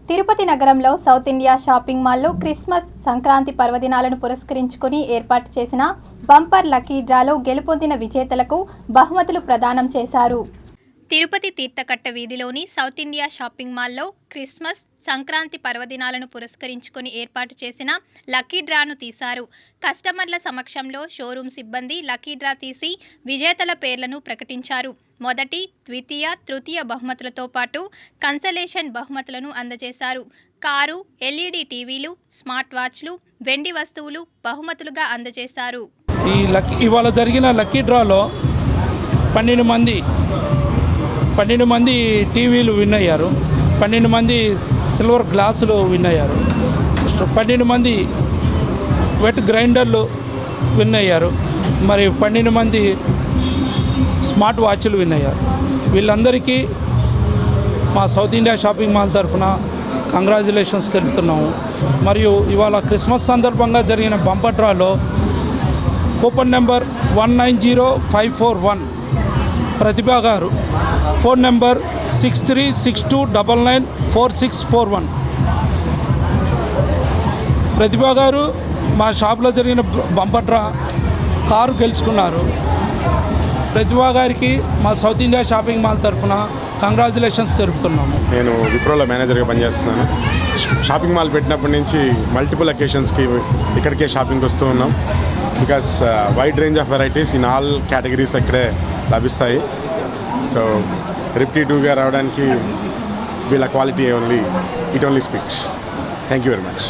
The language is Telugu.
తిరుపతి నగరంలో సౌత్ ఇండియా షాపింగ్ మాల్లో క్రిస్మస్ సంక్రాంతి పర్వదినాలను పురస్కరించుకుని ఏర్పాటు చేసిన బంపర్ లక్కీ డ్రాలో గెలుపొందిన విజేతలకు బహుమతులు ప్రదానం చేశారు. తిరుపతి తీర్థకట్ట వీధిలోని సౌత్ ఇండియా షాపింగ్ మాల్లో క్రిస్మస్ సంక్రాంతి పర్వదినాలను పురస్కరించుకుని ఏర్పాటు చేసిన లక్కీ డ్రాను తీశారు. కస్టమర్ల సమక్షంలో షోరూమ్ సిబ్బంది లక్కీ డ్రా తీసి విజేతల పేర్లను ప్రకటించారు. మొదటి, ద్వితీయ, తృతీయ బహుమతులతో పాటు కన్సలేషన్ బహుమతులను అందజేశారు. కారు, ఎల్ఈడి టీవీలు, స్మార్ట్ వాచ్లు, వెండి వస్తువులు బహుమతులుగా అందజేశారు. ఇవాళ జరిగిన లక్కీ డ్రాలో 12 మంది టీవీలు విన్ అయ్యారు. 12 మంది సిల్వర్ గ్లాసులు విన్ అయ్యారు. 12 మంది వెట్ గ్రైండర్లు విన్ అయ్యారు. మరి 12 మంది స్మార్ట్ వాచ్లు విన్ అయ్యారు. వీళ్ళందరికీ మా సౌత్ ఇండియా షాపింగ్ మాల్ తరఫున కంగ్రాచులేషన్స్ తెలుపుతున్నాము. మరియు ఇవాళ క్రిస్మస్ సందర్భంగా జరిగిన బంపర్ డ్రాలో కూపన్ నెంబర్ 190541 ప్రతిభా గారు, ఫోన్ నెంబర్ 6362994641. ప్రతిభా గారు మా షాప్లో జరిగిన బంపర్ డ్రా కారు గెలుచుకున్నారు. ప్రతిభా గారికి మా సౌత్ ఇండియా షాపింగ్ మాల్ తరఫున కంగ్రాచులేషన్స్ తెలుపుతున్నాము. నేను విప్రోలో మేనేజర్గా పనిచేస్తున్నాను. షాపింగ్ మాల్ పెట్టినప్పటి నుంచి మల్టిపుల్ అకేషన్స్కి ఇక్కడికే షాపింగ్కి వస్తూ ఉన్నాం. Because wide range of varieties in all categories ఇక్కడే లభిస్తాయి. సో రిపిటేటివ్గా రావడానికి వీళ్ళ quality only speaks. Thank you very much.